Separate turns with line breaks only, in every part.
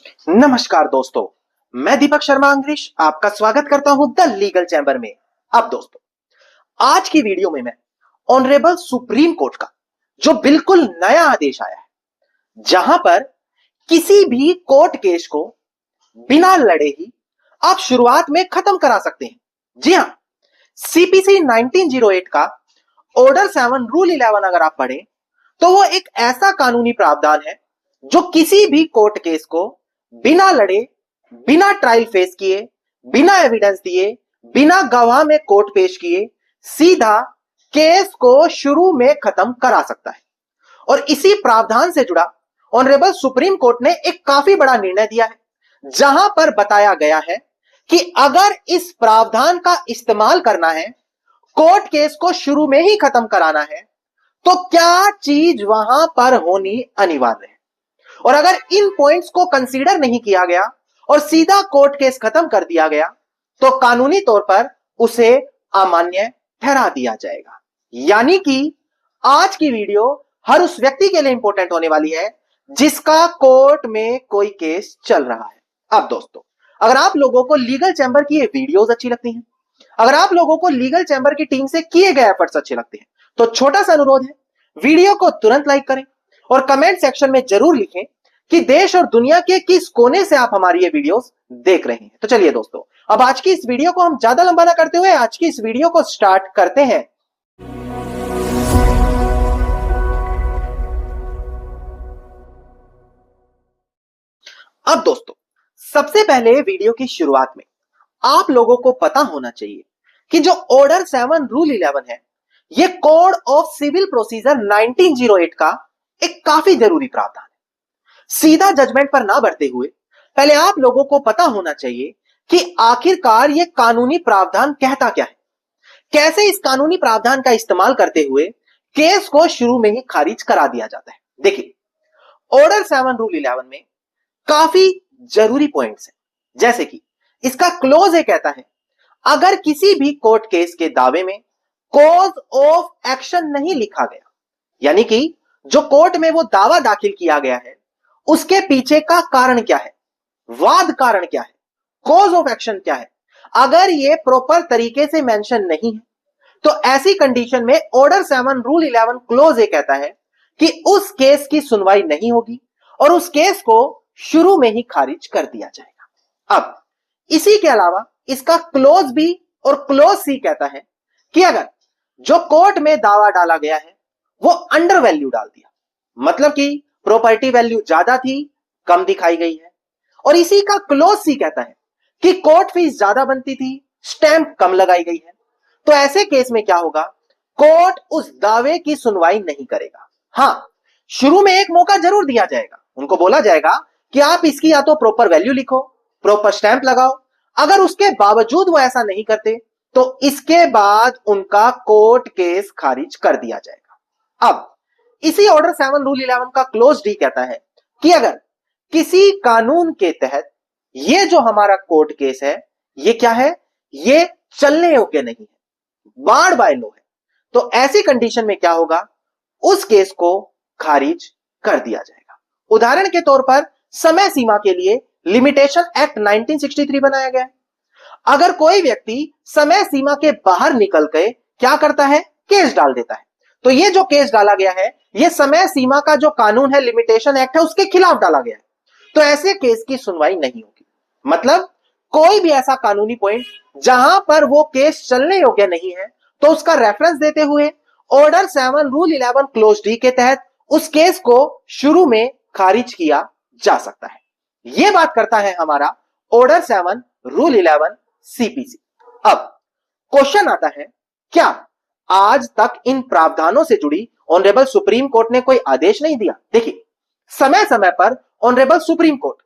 नमस्कार दोस्तों, मैं दीपक शर्मा अंग्रेश आपका स्वागत करता हूं द लीगल चैंबर में। अब दोस्तों, आज की वीडियो में मैं ऑनरेबल सुप्रीम कोर्ट का जो बिल्कुल नया आदेश आया है, जहां पर किसी भी कोर्ट केस को बिना लड़े ही आप शुरुआत में खत्म करा सकते हैं। जी हां, सीपीसी 1908 का ऑर्डर 7 रूल 11 अगर आप पढ़ें तो वो एक ऐसा कानूनी प्रावधान है जो किसी भी कोर्ट केस को बिना लड़े, बिना ट्रायल फेस किए, बिना एविडेंस दिए, बिना गवाह में कोर्ट पेश किए सीधा केस को शुरू में खत्म करा सकता है। और इसी प्रावधान से जुड़ा ऑनरेबल सुप्रीम कोर्ट ने एक काफी बड़ा निर्णय दिया है, जहां पर बताया गया है कि अगर इस प्रावधान का इस्तेमाल करना है, कोर्ट केस को शुरू में ही खत्म कराना है, तो क्या चीज वहां पर होनी अनिवार्य है। और अगर इन पॉइंट्स को कंसीडर नहीं किया गया और सीधा कोर्ट केस खत्म कर दिया गया तो कानूनी तौर पर उसे अमान्य ठहरा दिया जाएगा। यानी कि आज की वीडियो हर उस व्यक्ति के लिए इंपॉर्टेंट होने वाली है जिसका कोर्ट में कोई केस चल रहा है। अब दोस्तों, अगर आप लोगों को लीगल चैंबर की ये वीडियोस अच्छी लगती हैं, अगर आप लोगों को लीगल चैंबर की टीम से किए गए एफर्ट्स अच्छे लगते हैं, तो छोटा सा अनुरोध है, वीडियो को तुरंत लाइक करें और कमेंट सेक्शन में जरूर लिखें कि देश और दुनिया के किस कोने से आप हमारी ये वीडियोस देख रहे हैं। तो चलिए दोस्तों, अब आज की इस वीडियो को हम ज्यादा लंबा ना करते हुए आज की इस वीडियो को स्टार्ट करते हैं। अब दोस्तों, सबसे पहले वीडियो की शुरुआत में आप लोगों को पता होना चाहिए कि जो ऑर्डर 7 रूल 11 है, यह कोड ऑफ सिविल प्रोसीजर 1908 का एक काफी जरूरी प्रावधान है। सीधा जजमेंट पर ना बढ़ते हुए पहले आप लोगों को पता होना चाहिए कि आखिरकार यह कानूनी प्रावधान कहता क्या है, कैसे इस कानूनी प्रावधान का इस्तेमाल करते हुए केस को शुरू में ही खारिज करा दिया जाता है। देखिए, ऑर्डर 7 रूल 11 में काफी जरूरी पॉइंट्स हैं, जैसे कि इसका क्लोज ये कहता है, अगर किसी भी कोर्ट केस के दावे में कॉज ऑफ एक्शन नहीं लिखा गया, यानी कि जो कोर्ट में वो दावा दाखिल किया गया है उसके पीछे का कारण क्या है, वाद कारण क्या है, कॉज ऑफ एक्शन क्या है, अगर ये प्रॉपर तरीके से मेंशन नहीं है तो ऐसी कंडीशन में ऑर्डर 7 रूल 11 क्लोज ये कहता है कि उस केस की सुनवाई नहीं होगी और उस केस को शुरू में ही खारिज कर दिया जाएगा। अब इसी के अलावा इसका क्लोज बी और क्लोज सी कहता है कि अगर जो कोर्ट में दावा डाला गया है वो अंडर वैल्यू डाल दिया, मतलब कि प्रॉपर्टी वैल्यू ज्यादा थी, कम दिखाई गई है, और इसी का क्लोज सी कहता है कि कोर्ट फीस ज्यादा बनती थी, स्टैंप कम लगाई गई है, तो ऐसे केस में क्या होगा, कोर्ट उस दावे की सुनवाई नहीं करेगा। हां, शुरू में एक मौका जरूर दिया जाएगा, उनको बोला जाएगा कि आप इसकी या तो प्रॉपर वैल्यू लिखो, प्रॉपर स्टैंप लगाओ। अगर उसके बावजूद वो ऐसा नहीं करते तो इसके बाद उनका कोर्ट केस खारिज कर दिया जाएगा। अब इसी ऑर्डर 7 रूल 11 का क्लोज डी कहता है कि अगर किसी कानून के तहत ये जो हमारा कोर्ट केस है, ये क्या है, ये चलने योग्य नहीं है, बार बाय लो है, तो ऐसी कंडीशन में क्या होगा, उस केस को खारिज कर दिया जाएगा। उदाहरण के तौर पर समय सीमा के लिए लिमिटेशन एक्ट 1963 बनाया गया है। अगर कोई व्यक्ति समय सीमा के बाहर निकल के क्या करता है, केस डाल देता है, तो ये जो केस डाला गया है ये समय सीमा का जो कानून है, लिमिटेशन एक्ट है, उसके खिलाफ डाला गया है, तो ऐसे केस की सुनवाई नहीं होगी। मतलब कोई भी ऐसा कानूनी पॉइंट जहां पर वो केस चलने योग्य नहीं है तो उसका रेफरेंस देते हुए ऑर्डर 7 रूल 11 क्लोज डी के तहत उस केस को शुरू में खारिज किया जा सकता है। यह बात करता है हमारा ऑर्डर 7 रूल 11 सीपीसी। अब क्वेश्चन आता है, क्या आज तक इन प्रावधानों से जुड़ी ऑनरेबल सुप्रीम कोर्ट ने कोई आदेश नहीं दिया? देखिए, समय समय पर ऑनरेबल सुप्रीम कोर्ट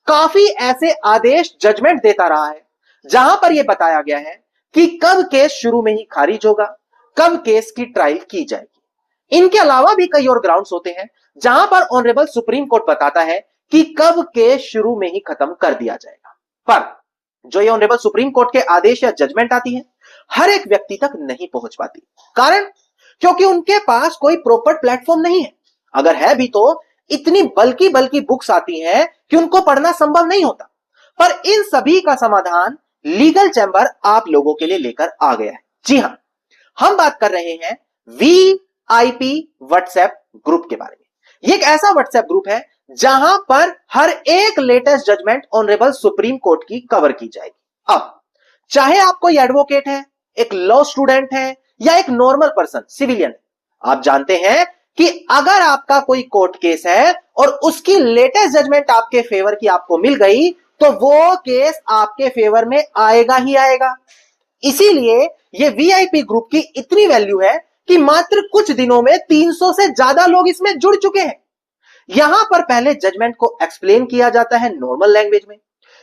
काफी ऐसे आदेश, जजमेंट देता रहा है जहां पर यह बताया गया है कि कब केस शुरू में ही खारिज होगा, कब केस की ट्रायल की जाएगी। इनके अलावा भी कई और ग्राउंड्स होते हैं जहां पर ऑनरेबल सुप्रीम कोर्ट बताता है कि कब केस शुरू में ही खत्म कर दिया जाएगा। पर जो ये ऑनरेबल सुप्रीम कोर्ट के आदेश या जजमेंट आती है, हर एक व्यक्ति तक नहीं पहुंच पाती। कारण, क्योंकि उनके पास कोई प्रॉपर प्लेटफॉर्म नहीं है, अगर है भी तो इतनी बल्कि बल्कि बुक्स आती हैं कि उनको पढ़ना संभव नहीं होता। पर इन सभी का समाधान लीगल चैम्बर आप लोगों के लिए लेकर आ गया है। जी हां, हम बात कर रहे हैं वीआईपी व्हाट्सएप ग्रुप के बारे में। ये एक ऐसा व्हाट्सएप ग्रुप है जहां पर हर एक latest judgement honourable supreme court की कवर की जाएगी। अब चाहे आप कोई एडवोकेट है, एक लॉ स्टूडेंट है या एक नॉर्मल पर्सन सिविलियन, आप जानते हैं कि अगर आपका कोई कोर्ट केस है और उसकी लेटेस्ट जजमेंट आपके फेवर की आपको मिल गई तो वो केस आपके फेवर में आएगा ही आएगा। इसीलिए ये वीआईपी ग्रुप की इतनी वैल्यू है कि मात्र कुछ दिनों में 300 से ज्यादा लोग इसमें जुड़ चुके हैं। यहां पर पहले जजमेंट को एक्सप्लेन किया जाता है नॉर्मल लैंग्वेज में,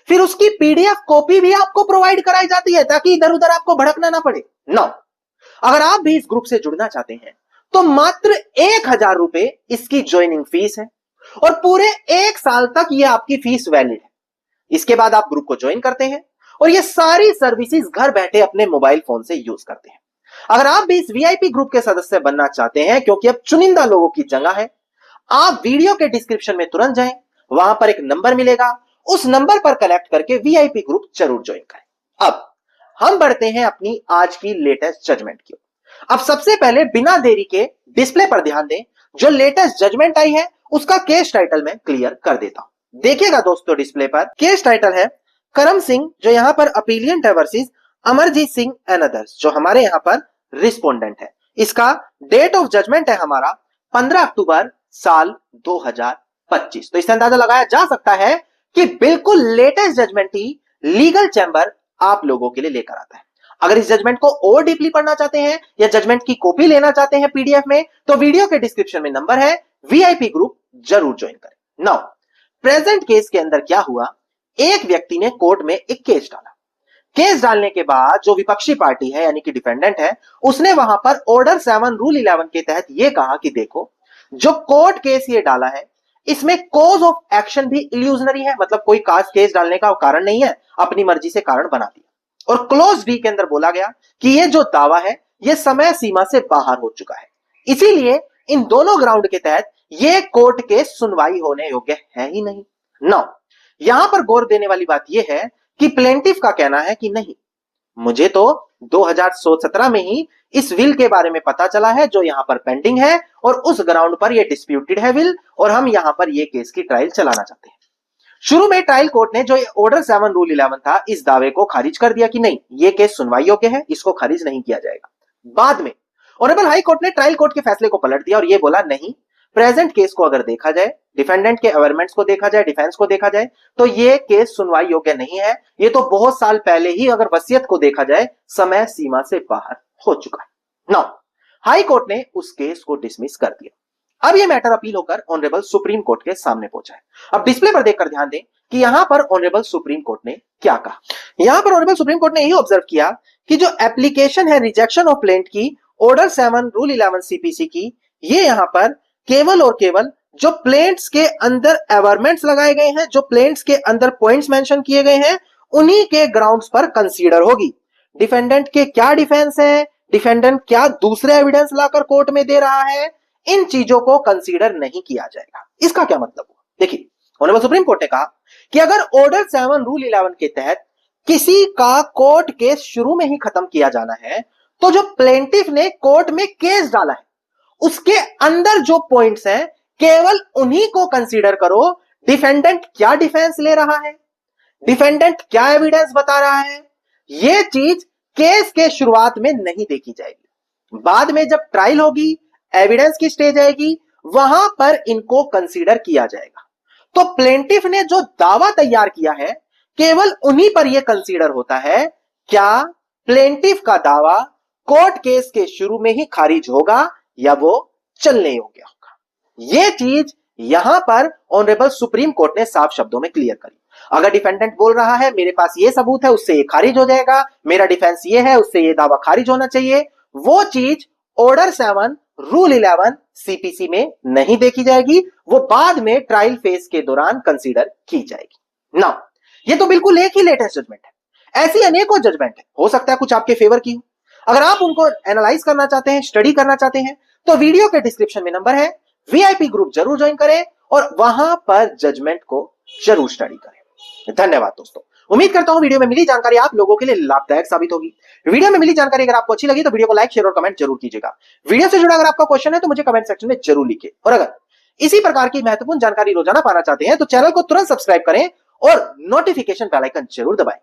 फिर उसकी पीडीएफ कॉपी भी आपको प्रोवाइड कराई जाती है ताकि इधर उधर आपको भड़कना ना पड़े। नाउ, अगर आप भी इस ग्रुप से जुड़ना चाहते हैं तो मात्र 1000 रुपए इसकी ज्वाइनिंग फीस है और पूरे 1 साल तक यह आपकी फीस वैलिड है। इसके बाद आप ग्रुप को ज्वाइन करते हैं और ये सारी सर्विसेज घर बैठे अपने मोबाइल फोन से यूज करते हैं। अगर आप भी इस वीआईपी ग्रुप के सदस्य बनना चाहते हैं, क्योंकि अब चुनिंदा लोगों की जगह है, आप वीडियो के डिस्क्रिप्शन में तुरंत जाएं, वहां पर एक नंबर मिलेगा, उस नंबर पर कनेक्ट करके वीआईपी ग्रुप जरूर ज्वाइन करें। अब हम बढ़ते हैं अपनी आज की लेटेस्ट जजमेंट की। अब सबसे पहले बिना देरी के डिस्प्ले पर ध्यान दें। जो लेटेस्ट जजमेंट आई है उसका केस टाइटल में क्लियर कर देता हूं। देखिएगा दोस्तों, डिस्प्ले पर केस टाइटल है करम सिंह, जो यहां पर अपीलियंट है, versus Amarjeet Singh and others, जो हमारे यहां पर रिस्पोंडेंट है। इसका डेट ऑफ जजमेंट है हमारा 15 अक्टूबर साल 2025। तो इससे अंदाजा लगाया जा सकता है कि बिल्कुल लेटेस्ट जजमेंट ही लीगल चैम्बर आप लोगों के लिए लेकर आता है। अगर इस जजमेंट को और डीपली पढ़ना चाहते हैं या जजमेंट की कॉपी लेना चाहते हैं पीडीएफ में, तो वीडियो के डिस्क्रिप्शन में नंबर है, वीआईपी ग्रुप जरूर ज्वाइन करें। नाउ, प्रेजेंट केस के अंदर क्या हुआ, एक व्यक्ति ने कोर्ट में एक केस डाला। केस डालने के बाद जो विपक्षी पार्टी है यानी कि डिफेंडेंट है, उसने वहां पर ऑर्डर 7 रूल 11 के तहत यह कहा कि देखो, जो कोर्ट केस ये डाला है इसमें कॉज ऑफ एक्शन भी इल्यूजनरी है, मतलब कोई केस डालने का कारण नहीं है, अपनी मर्जी से कारण बना दिया। और क्लोज डी के अंदर बोला गया कि ये जो दावा है ये समय सीमा से बाहर हो चुका है, इसीलिए इन दोनों ग्राउंड के तहत ये कोर्ट केस सुनवाई होने योग्य है ही नहीं। नाउ, यहां पर गौर देने वाली बात यह है कि प्लेंटिफ का कहना है कि नहीं, मुझे तो 2017 में ही इस विल के बारे में पता चला है जो यहां पर पेंडिंग है और उस ग्राउंड पर यह डिस्प्यूटेड है विल, और हम यहां पर यह केस की ट्रायल चलाना चाहते हैं। शुरू में ट्रायल कोर्ट ने जो ऑर्डर 7 रूल 11 था, इस दावे को खारिज कर दिया कि नहीं, यह केस सुनवाई योग्य है, इसको खारिज नहीं किया जाएगा। बाद में ऑनरेबल हाई कोर्ट ने ट्रायल कोर्ट के फैसले को पलट दिया और यह बोला नहीं, प्रेजेंट केस को अगर देखा जाए, डिफेंडेंट के अवेयरमेंट्स को देखा जाए, डिफेंस को देखा जाए, तो यह केस सुनवाई योग्य नहीं है, यह तो बहुत साल पहले ही अगर वसीयत को देखा जाए समय सीमा से बाहर हो चुका है। नाउ, हाई कोर्ट ने उस केस को डिसमिस कर दिया। अब यह मैटर अपील होकर ऑनरेबल सुप्रीम कोर्ट के सामने पहुंचा है। अब डिस्प्ले पर देखकर ध्यान दें कि यहां पर ऑनरेबल सुप्रीम कोर्ट ने क्या कहा। यहां पर ऑनरेबल सुप्रीम कोर्ट ने यही ऑब्जर्व किया कि जो एप्लीकेशन है रिजेक्शन ऑफ प्लेंट की ऑर्डर 7 रूल 11 सीपीसी की, ये यहां पर केवल और केवल जो प्लेंट्स के अंदर एवरमेंट्स लगाए गए हैं, जो प्लेंट्स के अंदर पॉइंट्स मेंशन किए गए हैं, उन्हीं के ग्राउंड्स पर कंसीडर होगी। डिफेंडेंट के क्या डिफेंस है, डिफेंडेंट क्या दूसरे एविडेंस लाकर कोर्ट में दे रहा है, इन चीजों को कंसीडर नहीं किया जाएगा। इसका क्या मतलब हुआ, देखिए, ऑनरेबल सुप्रीम कोर्ट ने कहा कि अगर ऑर्डर 7 रूल 11 के तहत किसी का कोर्ट केस शुरू में ही खत्म किया जाना है, तो जो प्लेंटिफ ने कोर्ट में केस डाला है उसके अंदर जो पॉइंट्स हैं केवल उन्हीं को कंसीडर करो। डिफेंडेंट क्या डिफेंस ले रहा है, डिफेंडेंट क्या एविडेंस बता रहा है, यह चीज केस के शुरुआत में नहीं देखी जाएगी। बाद में जब ट्रायल होगी, एविडेंस की स्टेज आएगी, वहां पर इनको कंसीडर किया जाएगा। तो प्लेंटिफ ने जो दावा तैयार किया है केवल उन्हीं पर यह कंसीडर होता है। क्या प्लेंटिफ का दावा कोर्ट केस के शुरू में ही खारिज होगा या वो चलने योग्य होगा, यह चीज यहां पर ऑनरेबल सुप्रीम कोर्ट ने साफ शब्दों में क्लियर करी। अगर डिफेंडेंट बोल रहा है मेरे पास ये सबूत है, उससे ये खारिज हो जाएगा, मेरा डिफेंस ये है, उससे ये दावा खारिज होना चाहिए, वो चीज ऑर्डर 7 रूल 11 सीपीसी में नहीं देखी जाएगी, वो बाद में ट्रायल फेज के दौरान कंसीडर की जाएगी। नाउ, ये तो बिल्कुल एक ही लेटेस्ट जजमेंट है, ऐसी अनेकों जजमेंट है, हो सकता है कुछ आपके फेवर की हो। अगर आप उनको एनालाइज करना चाहते हैं, स्टडी करना चाहते हैं, तो वीडियो के डिस्क्रिप्शन में नंबर है, वीआईपी ग्रुप जरूर ज्वाइन करें और वहां पर जजमेंट को जरूर स्टडी करें। धन्यवाद दोस्तों। उम्मीद करता हूं वीडियो में मिली जानकारी आप लोगों के लिए लाभदायक साबित होगी। वीडियो में मिली जानकारी अगर आपको अच्छी लगी तो वीडियो को लाइक, शेयर और कमेंट जरूर कीजिएगा। वीडियो से जुड़ा अगर आपका क्वेश्चन है तो मुझे कमेंट सेक्शन में जरूर लिखिए। और अगर इसी प्रकार की महत्वपूर्ण जानकारी रोजाना पाना चाहते हैं तो चैनल को तुरंत सब्सक्राइब करें और नोटिफिकेशन बेल आइकन जरूर दबाएं।